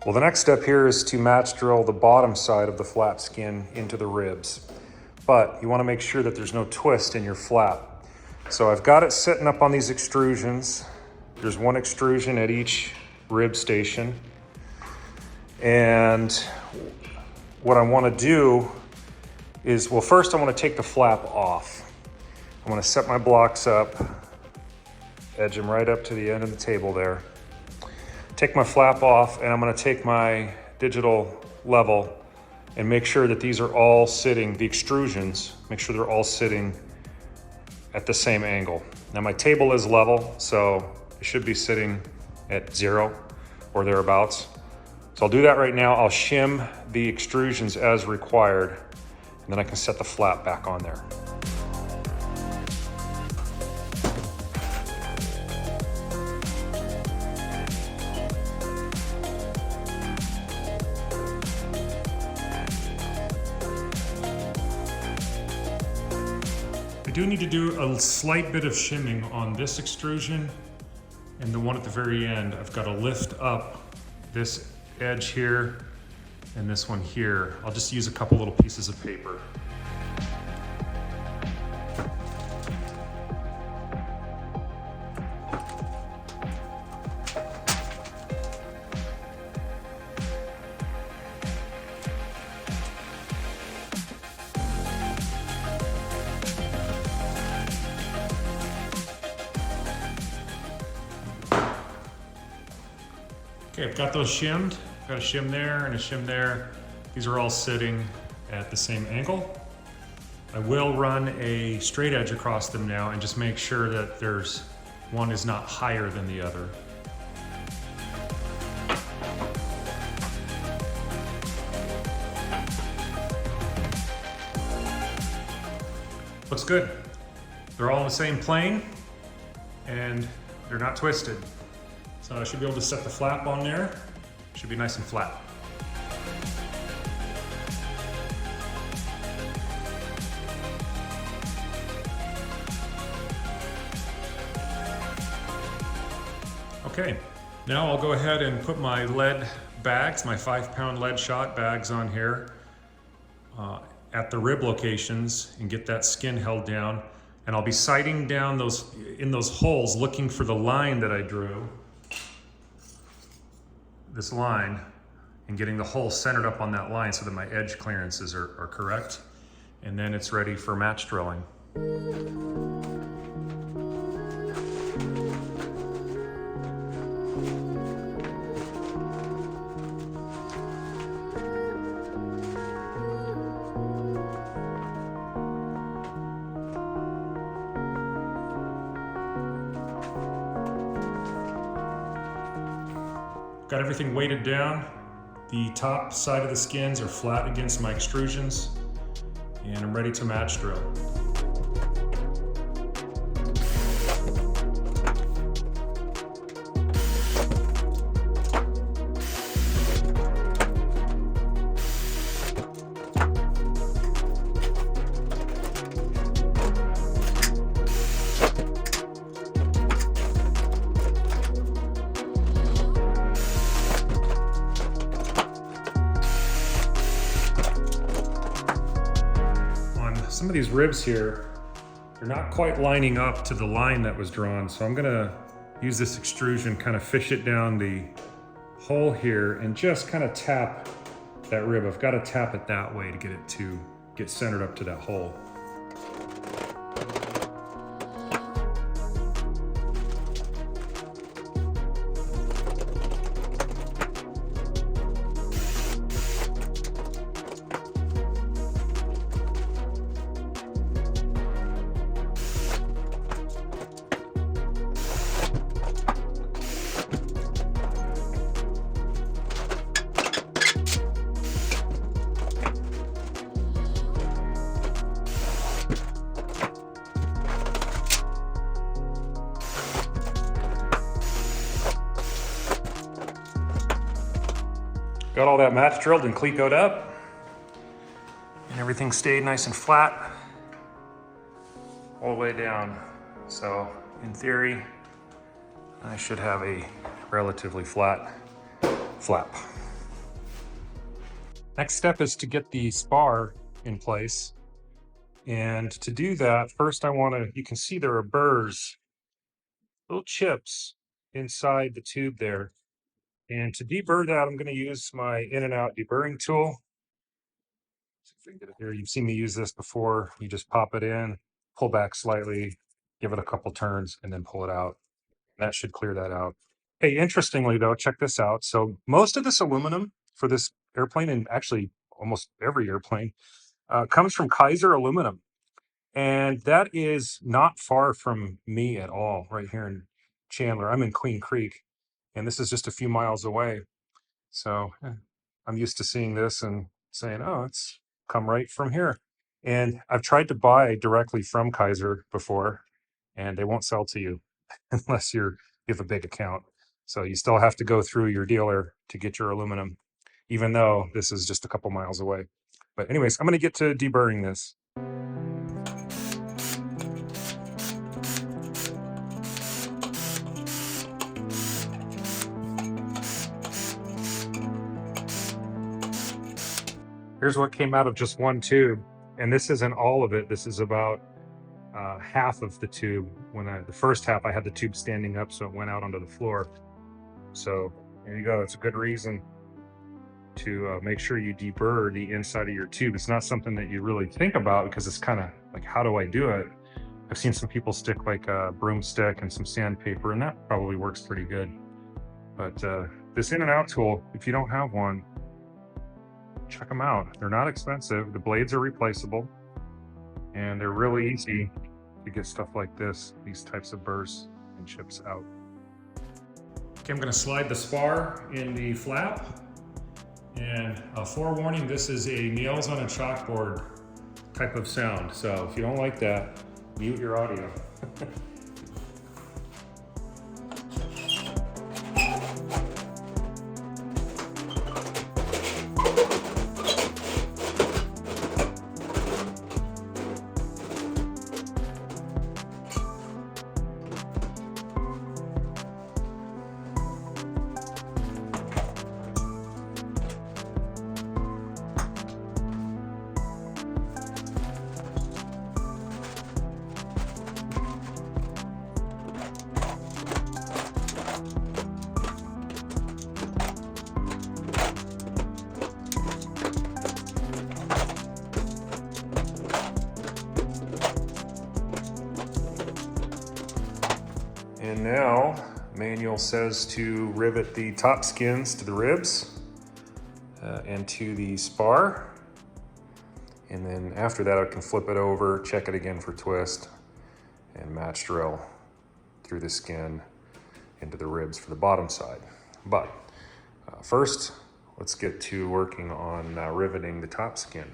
Well, the next step here is to match drill the bottom side of the flap skin into the ribs. But you want to make sure that there's no twist in your flap. So I've got it sitting up on these extrusions. There's one extrusion at each rib station. And what I want to do is, well, first I want to take the flap off. I'm going to set my blocks up, edge them right up to the end of the table there. Take my flap off, and I'm going to take my digital level and make sure that these are all sitting, the extrusions, make sure they're all sitting at the same angle. Now my table is level, so it should be sitting at 0 or thereabouts. So I'll do that right now. I'll shim the extrusions as required, and then I can set the flap back on there. I do need to do a slight bit of shimming on this extrusion and the one at the very end. I've got to lift up this edge here and this one here. I'll just use a couple little pieces of paper. Okay, I've got those shimmed. I've got a shim there and a shim there. These are all sitting at the same angle. I will run a straight edge across them now and just make sure that one is not higher than the other. Looks good. They're all in the same plane and they're not twisted. So I should be able to set the flap on there. Should be nice and flat. Okay, now I'll go ahead and put my lead bags, my 5-pound lead shot bags on here at the rib locations and get that skin held down. And I'll be sighting down in those holes, looking for the line that I drew. This line, and getting the hole centered up on that line so that my edge clearances are correct. And then it's ready for match drilling. Got everything weighted down. The top side of the skins are flat against my extrusions, and I'm ready to match drill. Some of these ribs here, they're not quite lining up to the line that was drawn, so I'm gonna use this extrusion, kind of fish it down the hole here and just kind of tap that rib. I've got to tap it that way to get centered up to that hole. Got all that match drilled and clecoed up, and everything stayed nice and flat all the way down. So in theory, I should have a relatively flat flap. Next step is to get the spar in place. And to do that, first I want to, you can see there are burrs, little chips inside the tube there. And to deburr that, I'm going to use my in and out deburring tool. See if we can get it here. You've seen me use this before. You just pop it in, pull back slightly, give it a couple turns, and then pull it out. That should clear that out. Hey, interestingly though, check this out. So most of this aluminum for this airplane, and actually almost every airplane, comes from Kaiser aluminum. And that is not far from me at all, right here in Chandler. I'm in Queen Creek, and this is just a few miles away. So I'm used to seeing this and saying, oh, it's come right from here. And I've tried to buy directly from Kaiser before, and they won't sell to you unless you have a big account. So you still have to go through your dealer to get your aluminum, even though this is just a couple miles away. But anyways, I'm going to get to deburring this. Here's what came out of just one tube, and this isn't all of it. This is about half of the tube. When the first half, I had the tube standing up, so it went out onto the floor. So there you go. It's a good reason to make sure you deburr the inside of your tube. It's not something that you really think about because it's kind of like, how do I do it? I've seen some people stick like a broomstick and some sandpaper, and that probably works pretty good. But this in and out tool, if you don't have one, check them out. They're not expensive. The blades are replaceable, and they're really easy to get stuff like this, these types of burrs and chips out. Okay, I'm going to slide the spar in the flap, and forewarning, this is a nails on a chalkboard type of sound. So if you don't like that, mute your audio. And now, manual says to rivet the top skins to the ribs and to the spar. And then after that, I can flip it over, check it again for twist, and match drill through the skin into the ribs for the bottom side. But first, let's get to working on riveting the top skin.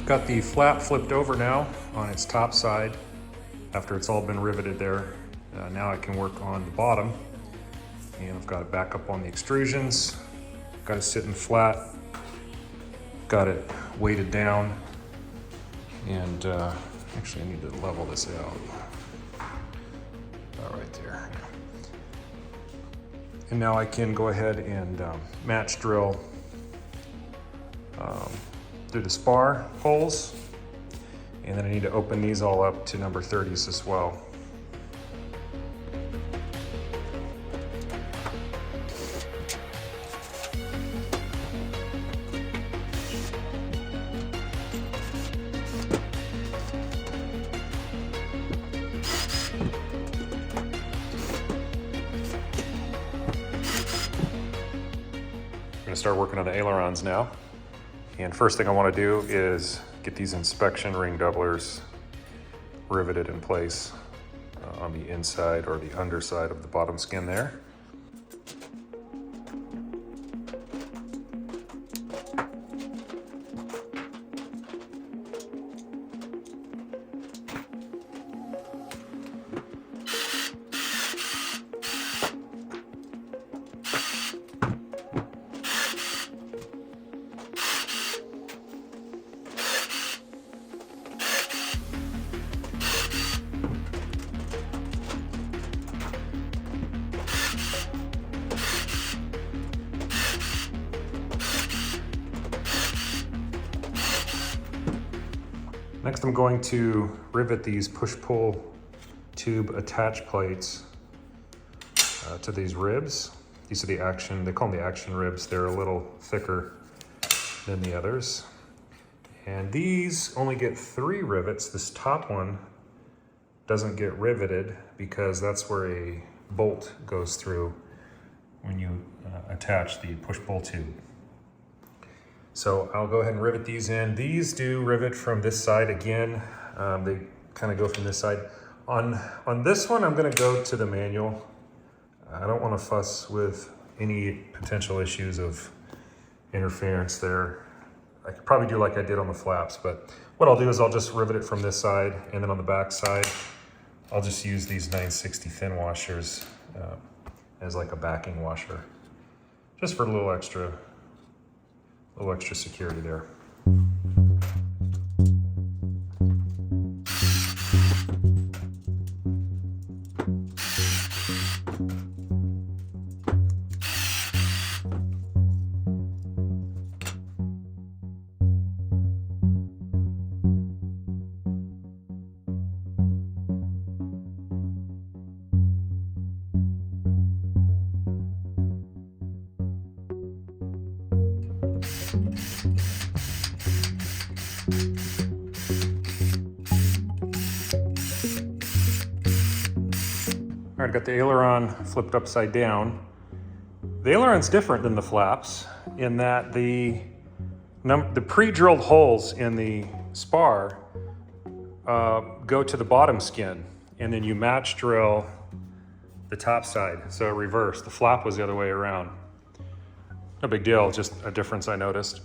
Got the flap flipped over now on its top side after it's all been riveted there. Now I can work on the bottom, and I've got it back up on the extrusions. Got it sitting flat, got it weighted down, and actually I need to level this out. About right there. And now I can go ahead and match drill through the spar holes, and then I need to open these all up to number 30s as well. gonna start working on the ailerons now. And first thing I wanna do is get these inspection ring doublers riveted in place on the inside or the underside of the bottom skin there. Next, I'm going to rivet these push-pull tube attach plates to these ribs. These are the action, they call them the action ribs. They're a little thicker than the others. And these only get 3 rivets. This top one doesn't get riveted because that's where a bolt goes through when you attach the push-pull tube. So I'll go ahead and rivet these in. These do rivet from this side again. They kind of go from this side. On this one, I'm gonna go to the manual. I don't wanna fuss with any potential issues of interference there. I could probably do like I did on the flaps, but what I'll do is I'll just rivet it from this side, and then on the back side, I'll just use these 960 fin washers as like a backing washer, just for a little extra security there. All right, got the aileron flipped upside down. The aileron's different than the flaps in that the pre-drilled holes in the spar go to the bottom skin, and then you match drill the top side, so reverse. The flap was the other way around. No big deal, just a difference I noticed.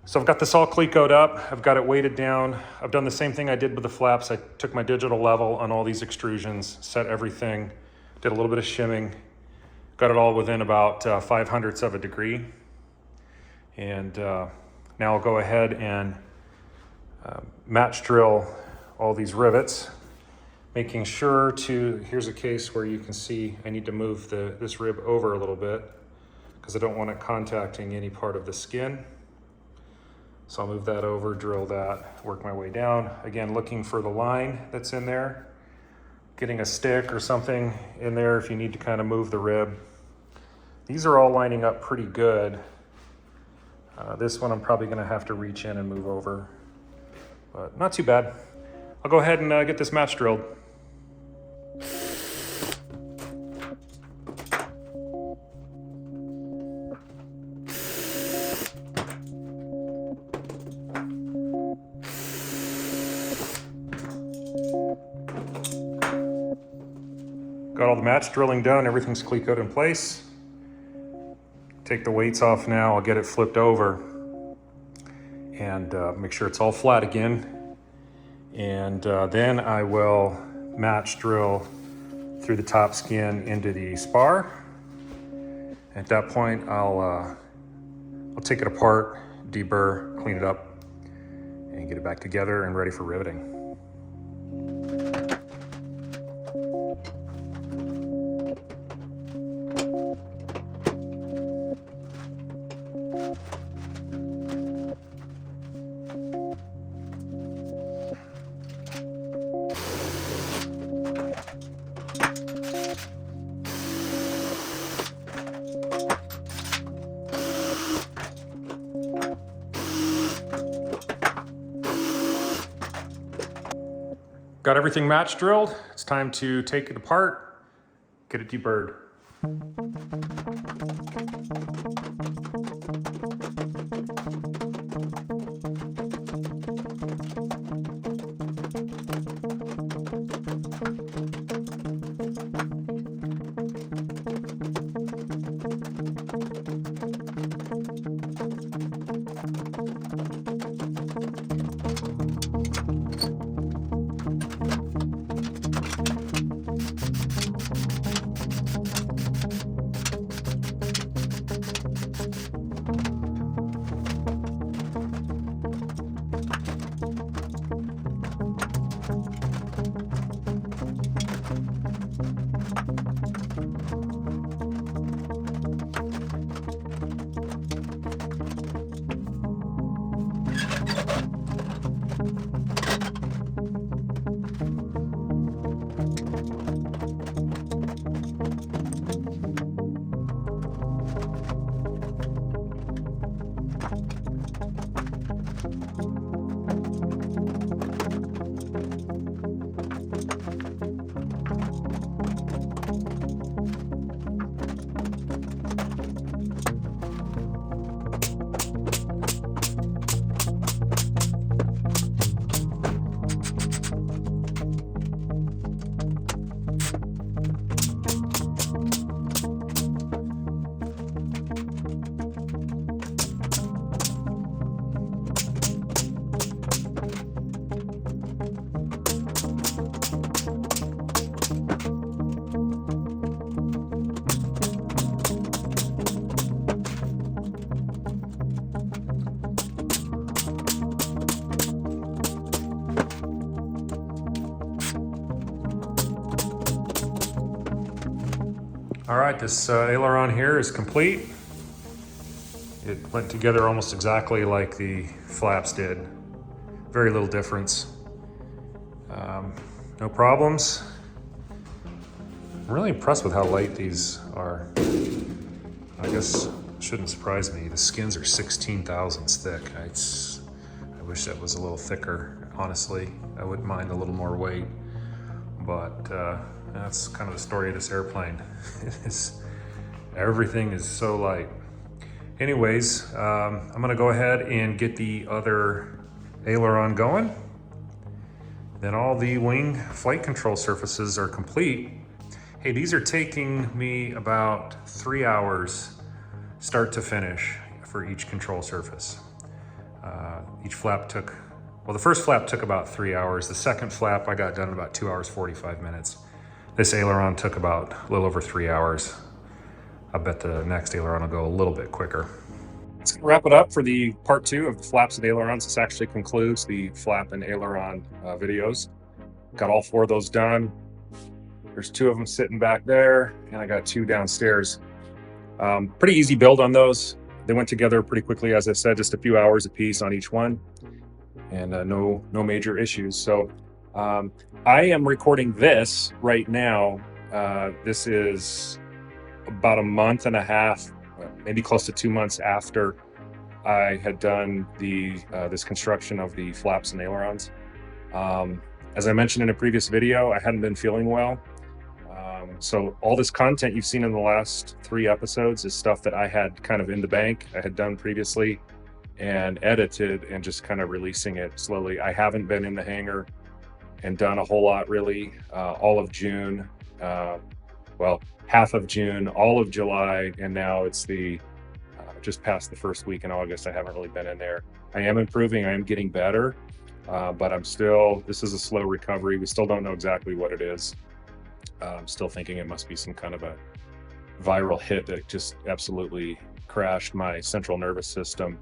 So I've got this all clecoed up. I've got it weighted down. I've done the same thing I did with the flaps. I took my digital level on all these extrusions, set everything, did a little bit of shimming, got it all within about 0.05 of a degree. And now I'll go ahead and match drill all these rivets, making sure to, here's a case where you can see I need to move this rib over a little bit because I don't want it contacting any part of the skin. So I'll move that over, drill that, work my way down. Again, looking for the line that's in there, getting a stick or something in there if you need to kind of move the rib. These are all lining up pretty good. This one I'm probably gonna have to reach in and move over, but not too bad. I'll go ahead and get this match drilled. Got all the match drilling done, everything's clecoed in place. Take the weights off now, I'll get it flipped over and make sure it's all flat again. And then I will match drill through the top skin into the spar. At that point, I'll take it apart, deburr, clean it up, and get it back together and ready for riveting. Got everything match drilled. It's time to take it apart, get it deburred. All right, this aileron here is complete. It went together almost exactly like the flaps did. Very little difference. No problems. I'm really impressed with how light these are. I guess it shouldn't surprise me. The skins are 16 thousandths thick. I wish that was a little thicker, honestly. I wouldn't mind a little more weight, but that's kind of the story of this airplane. Everything is so light. Anyways, I'm gonna go ahead and get the other aileron going. Then all the wing flight control surfaces are complete. Hey, these are taking me about 3 hours start to finish for each control surface. Each flap took, well, the first flap took about 3 hours. The second flap I got done in about 2 hours, 45 minutes. This aileron took about a little over 3 hours. I bet the next aileron will go a little bit quicker. Let's wrap it up for the part 2 of the flaps and ailerons. This actually concludes the flap and aileron videos. Got all 4 of those done. There's 2 of them sitting back there, and I got 2 downstairs. Pretty easy build on those. They went together pretty quickly, as I said, just a few hours a piece on each one, and no major issues. So I am recording this right now. This is about a month and a half, maybe close to 2 months after I had done this construction of the flaps and ailerons. As I mentioned in a previous video, I hadn't been feeling well. So all this content you've seen in the last 3 episodes is stuff that I had kind of in the bank. I had done previously and edited and just kind of releasing it slowly. I haven't been in the hangar and done a whole lot really. All of June, well, half of June, all of July, and now it's just past the first week in August. I haven't really been in there. I am improving, I am getting better, but this is a slow recovery. We still don't know exactly what it is. I'm still thinking it must be some kind of a viral hit that just absolutely crashed my central nervous system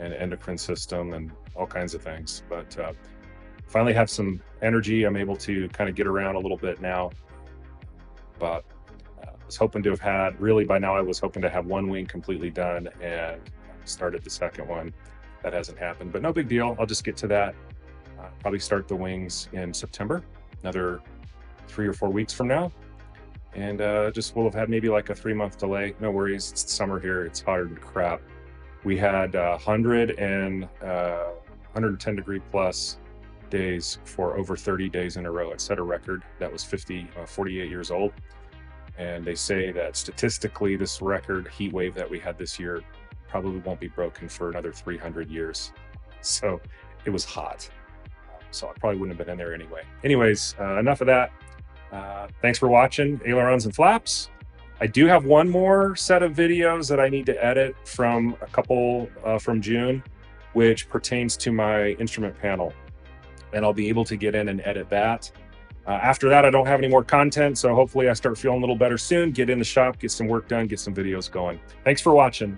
and endocrine system and all kinds of things. But finally have some energy. I'm able to kind of get around a little bit now. But I was hoping to have had, really by now I was hoping to have 1 wing completely done and started the second one. That hasn't happened, but no big deal. I'll just get to that. Probably start the wings in September, another 3 or 4 weeks from now. And we'll have had maybe like a 3-month delay. No worries, it's summer here, it's hotter than crap. We had 110 degree plus days for over 30 days in a row. It set a record that was 48 years old. And they say that statistically, this record heat wave that we had this year probably won't be broken for another 300 years. So it was hot. So I probably wouldn't have been in there anyway. Anyways, enough of that. Thanks for watching Ailerons and Flaps. I do have one more set of videos that I need to edit from a couple from June, which pertains to my instrument panel. And I'll be able to get in and edit that. After that, I don't have any more content, so hopefully I start feeling a little better soon, get in the shop, get some work done, get some videos going. Thanks for watching.